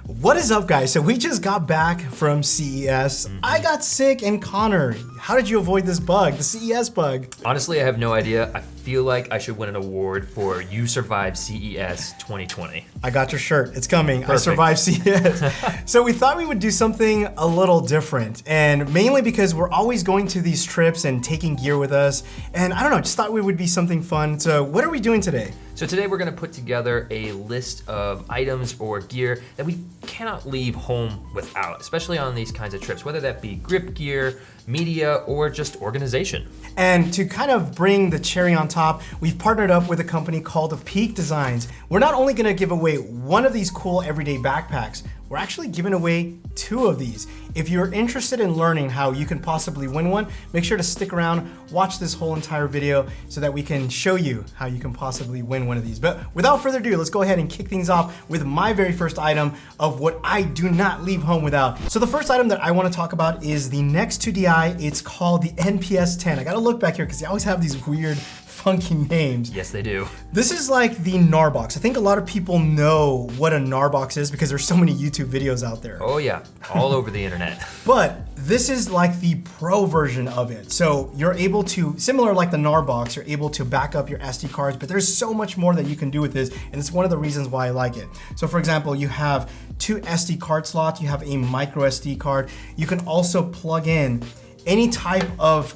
What is up, guys? So we just got back from CES. I got sick, and Connor, how did you avoid this bug, the CES bug? Honestly, I have no idea. I feel like I should win an award for You Survived CES 2020. I got your shirt. It's coming. Perfect. I survived CES. So we thought we would do something a little different, and mainly because we're always going to these trips and taking gear with us, and I don't know, just thought we would be something fun. So what are we doing today? So today we're gonna put together a list of items or gear that we cannot leave home without, especially on these kinds of trips, whether that be grip gear, media, or just organization. And to kind of bring the cherry on top, we've partnered up with a company called Peak Designs. We're not only gonna give away one of these cool everyday backpacks, we're actually giving away 2 of these. If you're interested in learning how you can possibly win one, make sure to stick around, watch this whole entire video so that we can show you how you can possibly win one of these. But without further ado, let's go ahead and kick things off with my very first item of what I do not leave home without. So the first item that I want to talk about is the Nex2DI. It's called the NPS-10. I gotta look back here because they always have these weird funky names. Yes, they do. This is like the Gnarbox. I think a lot of people know what a Gnarbox is because there's so many YouTube videos out there. Oh yeah, all over the internet. But this is like the pro version of it. So you're able to, similar like the Gnarbox, you're able to back up your SD cards, but there's so much more that you can do with this, and it's one of the reasons why I like it. So for example, you have 2 SD card slots, you have a micro SD card. You can also plug in any type of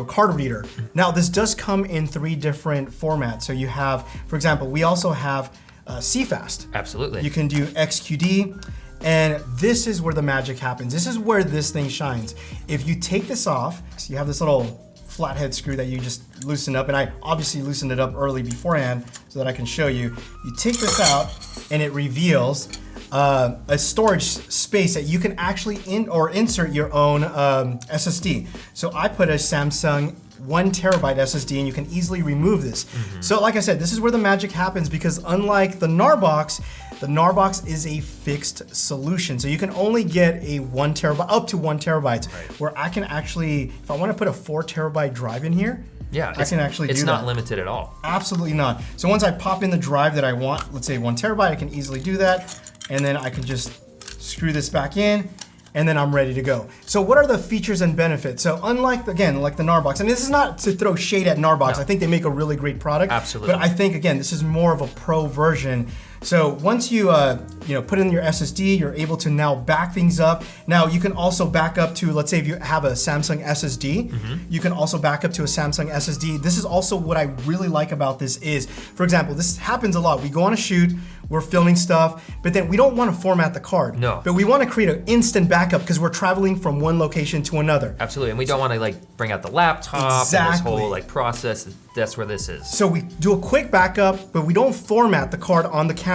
card reader. Now this does come in 3 different formats. So you have, for example, we also have CFast. Absolutely. You can do XQD, and this is where the magic happens. This is where this thing shines. If you take this off, so you have this little flathead screw that you just loosen up, and I obviously loosened it up early beforehand so that I can show you. You take this out and it reveals a storage space that you can actually insert your own SSD. So I put a Samsung 1 terabyte SSD, and you can easily remove this. So like I said, this is where the magic happens, because unlike the Gnarbox is a fixed solution. So you can only get a 1 terabyte, up to 1 terabyte, where I can actually, if I want to put a 4 terabyte drive in here, yeah, I can actually do that. It's not limited at all. Absolutely not. So once I pop in the drive that I want, let's say 1 terabyte, I can easily do that. And then I can just screw this back in, and then I'm ready to go. So what are the features and benefits? So unlike, again, like the Gnarbox, and this is not to throw shade at Gnarbox, I think they make a really great product. Absolutely. But I think, again, this is more of a pro version. So once you put in your SSD, you're able to now back things up. Now you can also back up to, let's say if you have a Samsung SSD, you can also back up to a Samsung SSD. This is also what I really like about this is, for example, this happens a lot. We go on a shoot, we're filming stuff, but then we don't want to format the card. No. But we want to create an instant backup because we're traveling from one location to another. Absolutely, and we don't want to like bring out the laptop and this whole like process. That's where this is. So we do a quick backup, but we don't format the card on the camera.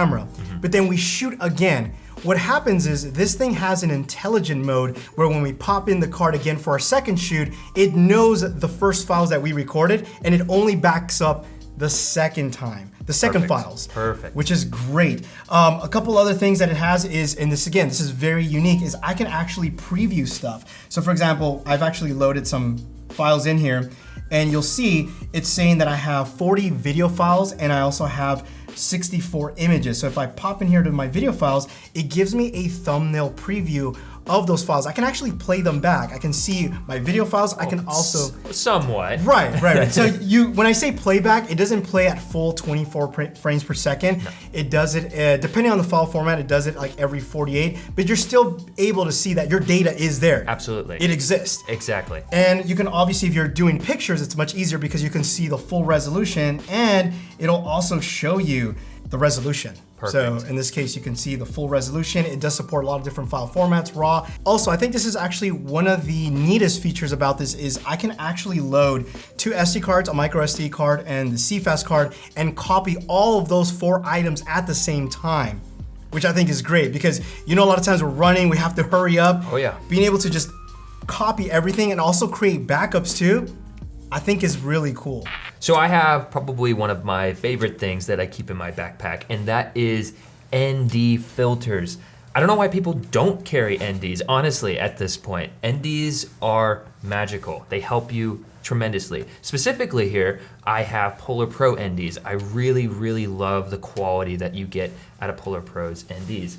But then we shoot again. What happens is this thing has an intelligent mode where when we pop in the card again for our second shoot, it knows the first files that we recorded, and it only backs up the second time, the second files. Perfect. Which is great. A couple other things that it has is, and this again, this is very unique, is I can actually preview stuff. So for example, I've actually loaded some files in here, and you'll see it's saying that I have 40 video files, and I also have 64 images. So if I pop in here to my video files, it gives me a thumbnail preview of those files. I can actually play them back. I can see my video files. I can also somewhat. Right. So when I say playback, it doesn't play at full 24 frames per second. No. It does it, depending on the file format, it does it like every 48, but you're still able to see that your data is there. Absolutely. It exists. Exactly. And you can obviously, if you're doing pictures, it's much easier because you can see the full resolution, and it'll also show you the resolution. Perfect. So in this case, you can see the full resolution. It does support a lot of different file formats, RAW. Also, I think this is actually one of the neatest features about this is I can actually load 2 SD cards, a micro SD card, and the CFast card, and copy all of those 4 items at the same time, which I think is great because a lot of times we're running, we have to hurry up. Oh yeah. Being able to just copy everything and also create backups too, I think is really cool. So I have probably one of my favorite things that I keep in my backpack, and that is ND filters. I don't know why people don't carry NDs, honestly, at this point. NDs are magical. They help you tremendously. Specifically here, I have Polar Pro NDs. I really, really love the quality that you get out of Polar Pro's NDs.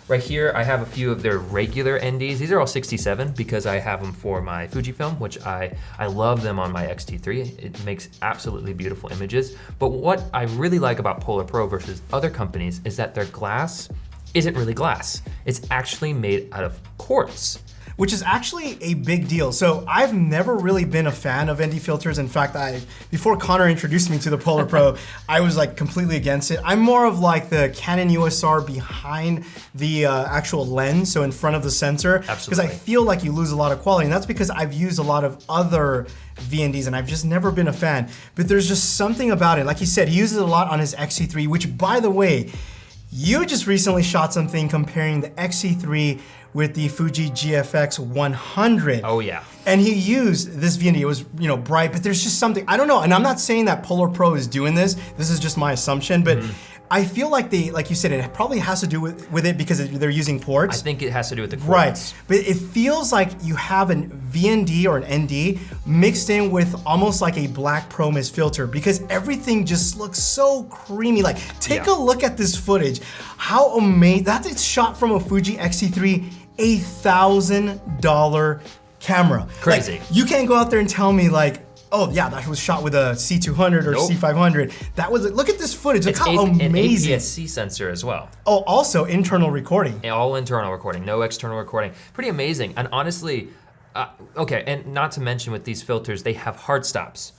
Right here, I have a few of their regular NDs. These are all 67 because I have them for my Fujifilm, which I love them on my X-T3. It makes absolutely beautiful images. But what I really like about Polar Pro versus other companies is that their glass isn't really glass. It's actually made out of quartz. Which is actually a big deal. So I've never really been a fan of ND filters. In fact, before Connor introduced me to the Polar Pro, I was like completely against it. I'm more of like the Canon USR behind the actual lens, so in front of the sensor. Because I feel like you lose a lot of quality, and that's because I've used a lot of other VNDs and I've just never been a fan. But there's just something about it. Like he said, he uses it a lot on his X-T3, which by the way, you just recently shot something comparing the X-T3 with the Fuji GFX 100. Oh yeah. And he used this VND. It was, bright, but there's just something, I don't know, and I'm not saying that Polar Pro is doing this. This is just my assumption, but I feel like like you said, it probably has to do with it because they're using quartz. I think it has to do with the quartz. Right, but it feels like you have a VND or an ND mixed in with almost like a black Pro-Mist filter because everything just looks so creamy. Like, take a look at this footage. How amazing, it's shot from a Fuji X-T3, $1,000 camera. Crazy. Like, you can't go out there and tell me like, oh yeah, that was shot with a C200 or C500. That was, look at this footage, look how amazing. An APS-C sensor as well. Oh, also internal recording. All internal recording, no external recording. Pretty amazing, and honestly, okay, and not to mention with these filters, they have hard stops.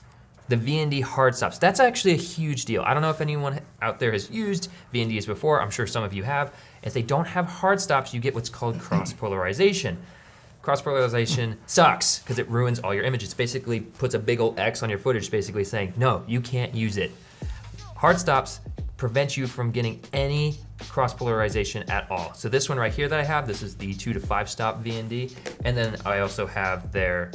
The VND hard stops, that's actually a huge deal. I don't know if anyone out there has used VNDs before, I'm sure some of you have. If they don't have hard stops, you get what's called cross-polarization. Cross-polarization sucks because it ruins all your images. Basically puts a big old X on your footage, basically saying, no, you can't use it. Hard stops prevent you from getting any cross-polarization at all. So this one right here that I have, this is the 2 to 5 stop VND, and then I also have their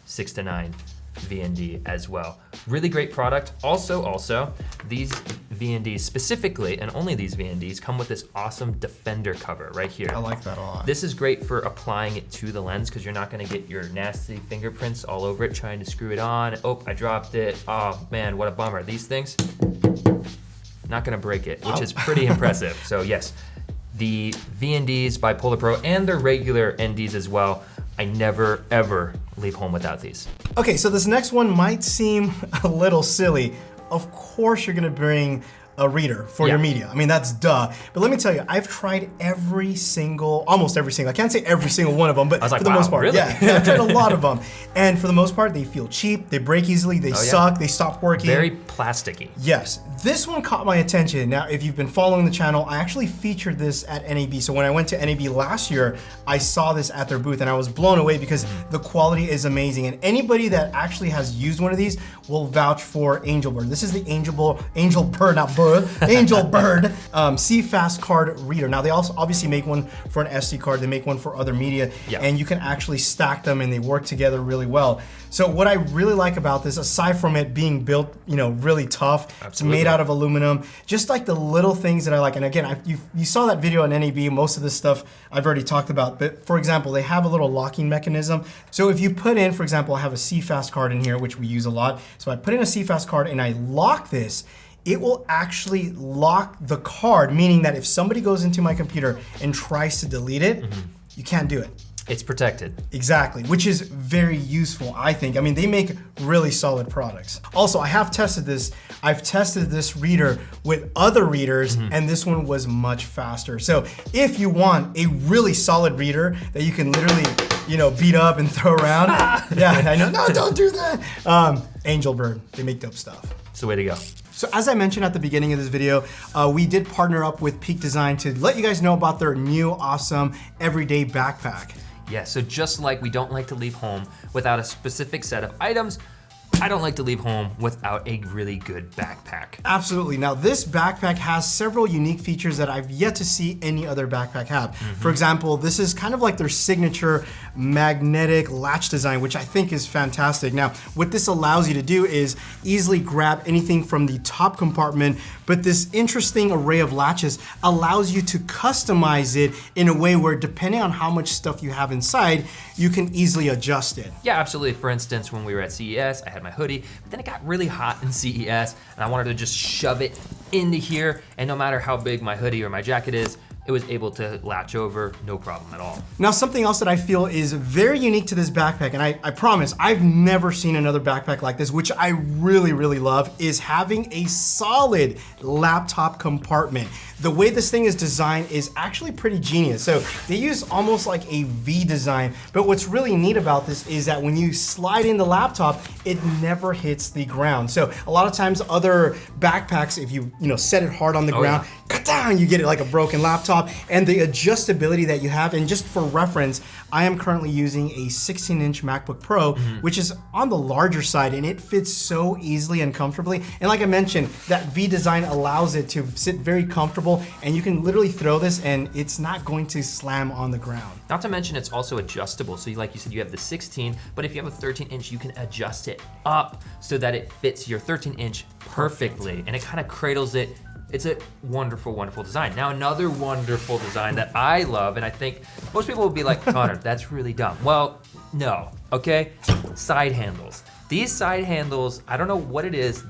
6 to 9 VND as well. Really great product. Also, these VNDs specifically, and only these VNDs, come with this awesome Defender cover right here. I like that a lot. This is great for applying it to the lens because you're not gonna get your nasty fingerprints all over it trying to screw it on. Oh, I dropped it. Oh man, what a bummer. These things, not gonna break it, which is pretty impressive. So yes, the VNDs by Polar Pro and their regular NDs as well, I never ever leave home without these. Okay, so this next one might seem a little silly. Of course you're gonna bring a reader for your media. I mean, that's duh. But let me tell you, I've tried almost every single, I can't say every single one of them, but I was like, for the most part, really? yeah, I've tried a lot of them. And for the most part, they feel cheap, they break easily, they suck, they stop working. Very plasticky. Yes, this one caught my attention. Now, if you've been following the channel, I actually featured this at NAB. So when I went to NAB last year, I saw this at their booth and I was blown away because the quality is amazing. And anybody that actually has used one of these will vouch for Angelbird. This is the Angelbird, not Bird, Angelbird CFast card reader. Now they also obviously make one for an SD card, they make one for other media, and you can actually stack them and they work together really well. So what I really like about this, aside from it being built, really tough, it's made out of aluminum, just like the little things that I like. And again, you saw that video on NAB, most of this stuff I've already talked about, but for example, they have a little locking mechanism. So if you put in, for example, I have a CFast card in here, which we use a lot. So I put in a CFast card and I lock this, it will actually lock the card, meaning that if somebody goes into my computer and tries to delete it, you can't do it. It's protected. Exactly, which is very useful, I think. I mean, they make really solid products. Also, I have tested this. I've tested this reader with other readers, and this one was much faster. So if you want a really solid reader that you can literally, beat up and throw around, yeah, I know, no, don't do that. Angelbird, they make dope stuff. It's the way to go. So as I mentioned at the beginning of this video, we did partner up with Peak Design to let you guys know about their new awesome everyday backpack. Yeah, so just like we don't like to leave home without a specific set of items, I don't like to leave home without a really good backpack. Absolutely. Now this backpack has several unique features that I've yet to see any other backpack have. For example, this is kind of like their signature magnetic latch design, which I think is fantastic. Now, what this allows you to do is easily grab anything from the top compartment, but this interesting array of latches allows you to customize it in a way where depending on how much stuff you have inside, you can easily adjust it. Yeah, absolutely. For instance, when we were at CES, I had my hoodie, but then it got really hot in CES and I wanted to just shove it into here, and no matter how big my hoodie or my jacket is, it was able to latch over, no problem at all. Now, something else that I feel is very unique to this backpack, and I promise I've never seen another backpack like this, which I really, really love, is having a solid laptop compartment. The way this thing is designed is actually pretty genius. So they use almost like a V design, but what's really neat about this is that when you slide in the laptop, it never hits the ground. So a lot of times other backpacks, if you set it hard on the ground, ka-dang, you get it like a broken laptop. And the adjustability that you have, and just for reference, I am currently using a 16-inch MacBook Pro, which is on the larger side, and it fits so easily and comfortably. And like I mentioned, that V design allows it to sit very comfortable, and you can literally throw this and it's not going to slam on the ground. Not to mention it's also adjustable. So like you said, you have the 16, but if you have a 13-inch, you can adjust it up so that it fits your 13-inch perfectly, and it kind of cradles it. It's a wonderful, wonderful design. Now, another wonderful design that I love, and I think most people will be like, Connor, that's really dumb. Well, no, okay? Side handles. These side handles, I don't know what it is.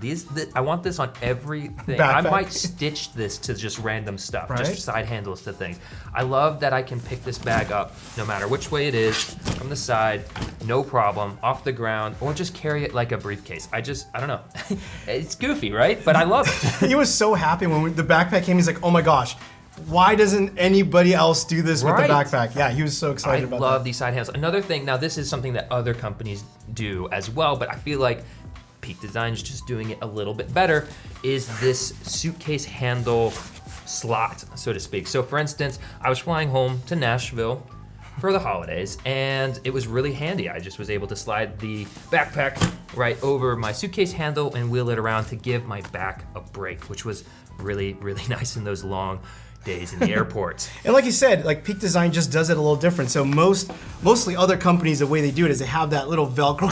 I want this on everything. Backpack. I might stitch this to just random stuff, right? Just side handles to things. I love that I can pick this bag up no matter which way it is, from the side, no problem, off the ground, or just carry it like a briefcase. I don't know. It's goofy, right? But I love it. He was so happy when the backpack came. He's like, oh my gosh, why doesn't anybody else do this with the backpack? Yeah, he was so excited about that. I love these side handles. Another thing, now this is something that other companies do as well, but I feel like Peak Design's just doing it a little bit better, is this suitcase handle slot, so to speak. So for instance, I was flying home to Nashville for the holidays, and it was really handy. I just was able to slide the backpack right over my suitcase handle and wheel it around to give my back a break, which was really, really nice in those long days in the airport. And like you said, like Peak Design just does it a little different. So mostly other companies, the way they do it is they have that little Velcro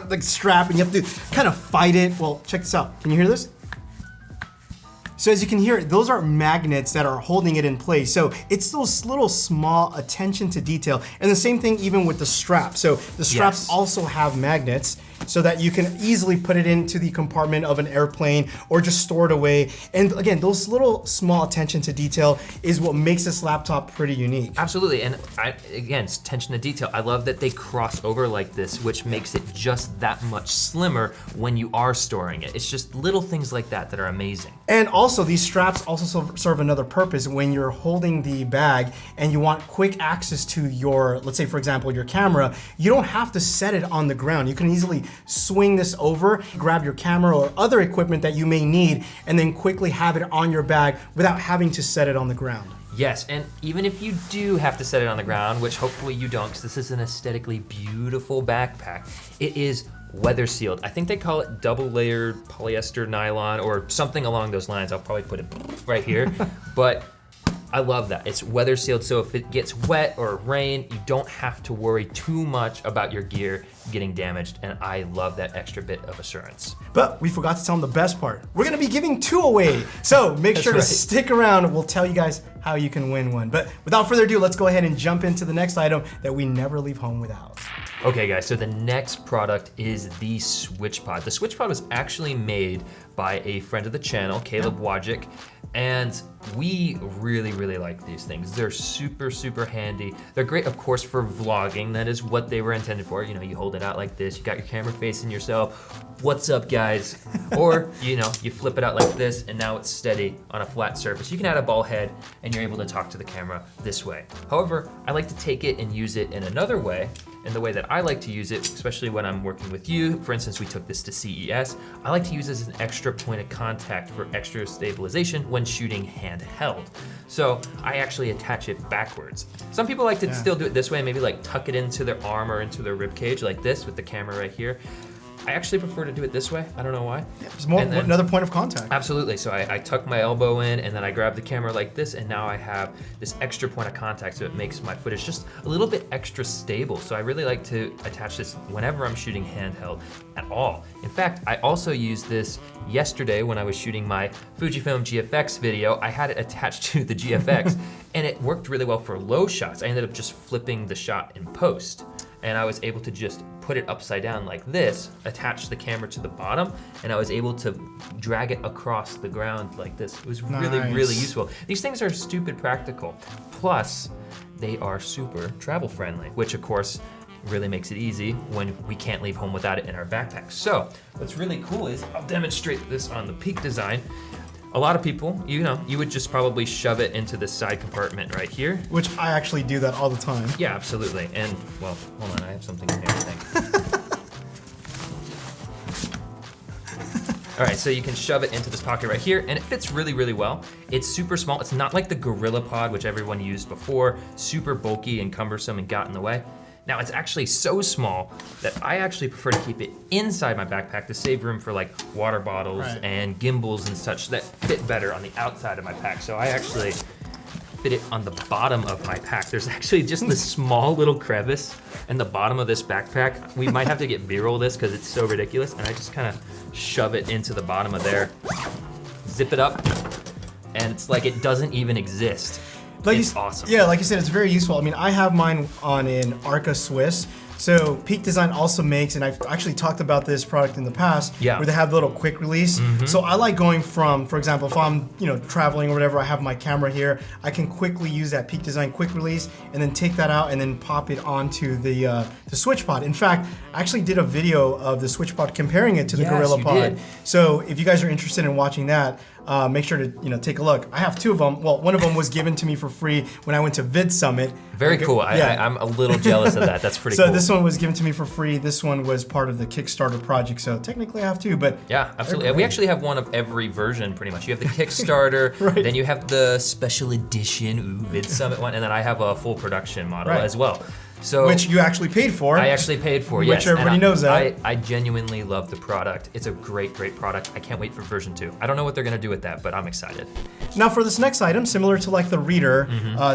like strap, and you have to kind of fight it. Well, check this out. Can you hear this? So as you can hear, those are magnets that are holding it in place. So it's those little small attention to detail. And the same thing even with the straps. So the straps also have magnets so that you can easily put it into the compartment of an airplane or just store it away. And again, those little small attention to detail is what makes this laptop pretty unique. Absolutely, and again, it's attention to detail. I love that they cross over like this, which makes it just that much slimmer when you are storing it. It's just little things like that that are amazing. And also, these straps also serve another purpose when you're holding the bag and you want quick access to your, let's say for example, your camera. You don't have to set it on the ground. You can easily swing this over, grab your camera or other equipment that you may need, and then quickly have it on your bag without having to set it on the ground. Yes, and even if you do have to set it on the ground, which hopefully you don't, because this is an aesthetically beautiful backpack, it is weather sealed. I think they call it double layered polyester nylon or something along those lines. I'll probably put it right here, but I love that. It's weather sealed, so if it gets wet or rain, you don't have to worry too much about your gear getting damaged, and I love that extra bit of assurance. But we forgot to tell them the best part. We're gonna be giving 2 away, so make sure to stick around. We'll tell you guys how you can win one. But without further ado, let's go ahead and jump into the next item that we never leave home without. Okay guys, so the next product is the SwitchPod. The SwitchPod was actually made by a friend of the channel, Caleb Wojcik, and we really, really like these things. They're super, super handy. They're great, of course, for vlogging. That is what they were intended for. You know, you hold it out like this, you got your camera facing yourself. What's up, guys? Or, you flip it out like this, and now it's steady on a flat surface. You can add a ball head, and you're able to talk to the camera this way. However, I like to take it and use it in another way. And the way that I like to use it, especially when I'm working with you, for instance, we took this to CES, I like to use it as an extra point of contact for extra stabilization when shooting handheld. So I actually attach it backwards. Some people like to still do it this way, maybe like tuck it into their arm or into their rib cage like this with the camera right here. I actually prefer to do it this way. I don't know why. It's more another point of contact. Absolutely. So I tuck my elbow in, and then I grab the camera like this, and now I have this extra point of contact, so it makes my footage just a little bit extra stable. So I really like to attach this whenever I'm shooting handheld at all. In fact, I also used this yesterday when I was shooting my Fujifilm GFX video. I had it attached to the GFX, and it worked really well for low shots. I ended up just flipping the shot in post. and I was able to just put it upside down like this, attach the camera to the bottom, and I was able to drag it across the ground like this. It was really, really useful. These things are stupid practical. Plus, they are super travel friendly, which of course really makes it easy when we can't leave home without it in our backpack. So what's really cool is, I'll demonstrate this on the Peak Design. A lot of people, you would just probably shove it into the side compartment right here. Which I actually do that all the time. Yeah, absolutely. And, well, hold on, I have something in here, I think. All right, so you can shove it into this pocket right here, and it fits really, really well. It's super small. It's not like the GorillaPod, which everyone used before, super bulky and cumbersome and got in the way. Now, it's actually so small that I actually prefer to keep it inside my backpack to save room for like water bottles and gimbals and such that fit better on the outside of my pack. So I actually fit it on the bottom of my pack. There's actually just this small little crevice in the bottom of this backpack. We might have to get B-roll this because it's so ridiculous. And I just kind of shove it into the bottom of there, zip it up, and it's like it doesn't even exist. It's awesome. Yeah, like you said, it's very useful. I mean, I have mine on an Arca Swiss. So Peak Design also makes, and I've actually talked about this product in the past, where they have the little quick release. So I like going from, for example, if I'm traveling or whatever, I have my camera here, I can quickly use that Peak Design quick release and then take that out and then pop it onto the SwitchPod. In fact, I actually did a video of the SwitchPod comparing it to the GorillaPod. So if you guys are interested in watching that, make sure to take a look. I have two of them. Well, one of them was given to me for free when I went to Vid Summit. Very cool. I'm a little jealous of that. That's pretty cool. So this one was given to me for free. This one was part of the Kickstarter project. So technically I have two, but yeah, absolutely. We actually have one of every version pretty much. You have the Kickstarter, then you have the special edition Vid Summit one, and then I have a full production model as well. So, which you actually paid for. I actually paid for, yes. Which everybody knows that. I genuinely love the product. It's a great, great product. I can't wait for version 2. I don't know what they're gonna do with that, but I'm excited. Now for this next item, similar to like the Reader,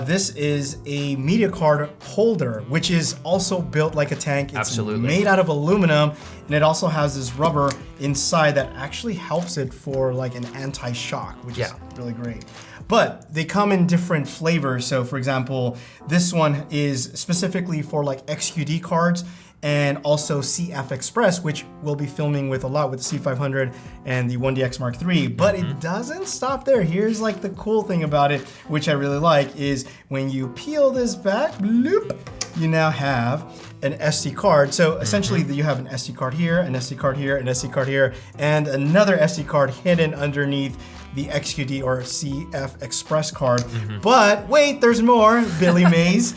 this is a media card holder, which is also built like a tank. It's made out of aluminum, and it also has this rubber inside that actually helps it for like an anti-shock, which is really great. But they come in different flavors. So for example, this one is specifically for like XQD cards and also CF Express, which we'll be filming with a lot with the C500 and the 1DX Mark III. But it doesn't stop there. Here's like the cool thing about it, which I really like, is when you peel this back, bloop, you now have an SD card. So essentially you have an SD card here, an SD card here, an SD card here, and another SD card hidden underneath the XQD or CF Express card. But wait, there's more, Billy Mays.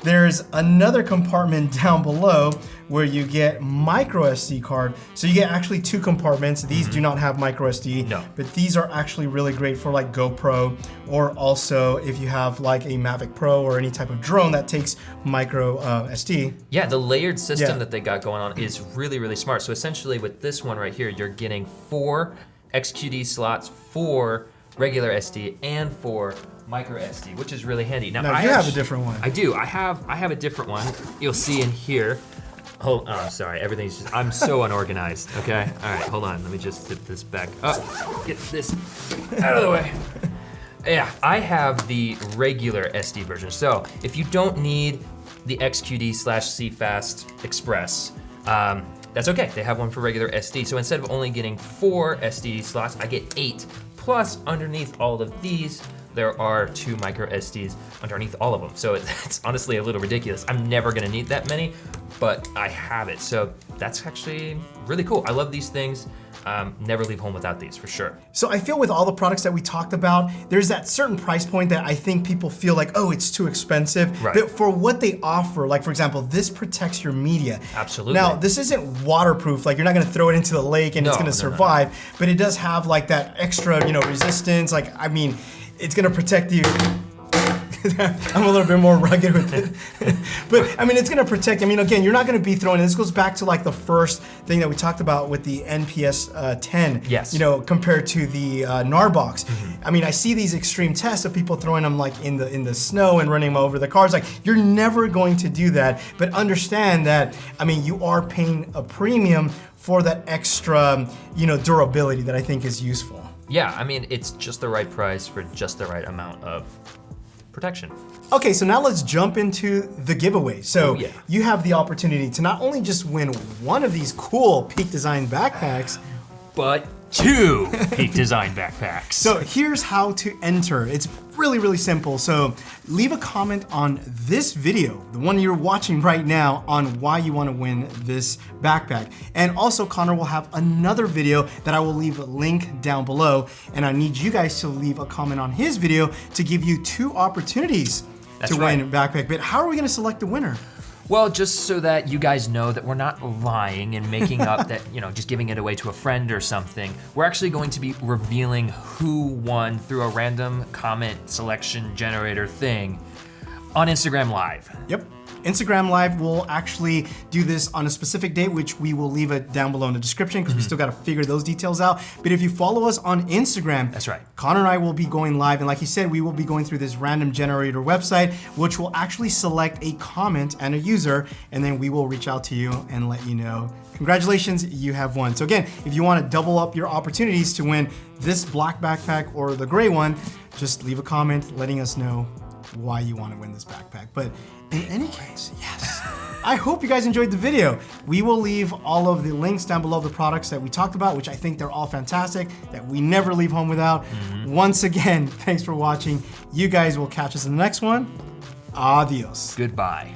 There's another compartment down below where you get micro SD card. So you get actually two compartments. These do not have micro SD, but these are actually really great for like GoPro, or also if you have like a Mavic Pro or any type of drone that takes micro SD. Yeah, the layered system that they got going on is really, really smart. So essentially with this one right here, you're getting 4 XQD slots, 4 regular SD, and 4 micro SD, which is really handy. Now you have a different one. I do. I have a different one. You'll see in here. Oh, I'm sorry. Everything's just. I'm so unorganized. Okay. All right. Hold on. Let me just zip this back up. Get this out of the way. Yeah, I have the regular SD version. So if you don't need the XQD/CFast Express, that's okay. They have one for regular SD. So instead of only getting 4 SD slots, I get 8. Plus, underneath all of these, there are 2 micro SDs underneath all of them. So it's honestly a little ridiculous. I'm never gonna need that many, but I have it. So that's actually really cool. I love these things. Never leave home without these, for sure. So I feel with all the products that we talked about, there's that certain price point that I think people feel like, oh, it's too expensive. Right. But for what they offer, like for example, this protects your media. Absolutely. Now, this isn't waterproof. Like you're not gonna throw it into the lake and it's gonna survive, but it does have like that extra, resistance. Like, I mean, it's gonna protect you. I'm a little bit more rugged with it. But I mean, it's gonna protect, again, you're not gonna be throwing, this goes back to like the first thing that we talked about with the NPS 10, yes. Compared to the Narbox. I mean, I see these extreme tests of people throwing them like in the snow and running them over the cars. Like, you're never going to do that, but understand that, you are paying a premium for that extra, durability that I think is useful. Yeah, it's just the right price for just the right amount of protection. Okay, so now let's jump into the giveaway. So Oh, yeah. you have the opportunity to not only just win one of these cool Peak Design backpacks, But 2 Peak Design backpacks. so here's how to enter. It's really, really simple. So leave a comment on this video, the one you're watching right now, on why you want to win this backpack. And also Connor will have another video that I will leave a link down below. And I need you guys to leave a comment on his video to give you 2 opportunities That's to right. win backpack. But how are we going to select the winner? Well, just so that you guys know that we're not lying and making up that, just giving it away to a friend or something. We're actually going to be revealing who won through a random comment selection generator thing on Instagram Live. Yep. Instagram Live will actually do this on a specific date, which we will leave it down below in the description because we still got to figure those details out. But if you follow us on Instagram, That's right. Connor and I will be going live. And like you said, we will be going through this random generator website, which will actually select a comment and a user. And then we will reach out to you and let you know, congratulations, you have won. So again, if you want to double up your opportunities to win this black backpack or the gray one, just leave a comment letting us know why you want to win this backpack. But in any case, yes. I hope you guys enjoyed the video. We will leave all of the links down below of the products that we talked about, which I think they're all fantastic, that we never leave home without. Once again, thanks for watching. You guys will catch us in the next one. Adios. Goodbye.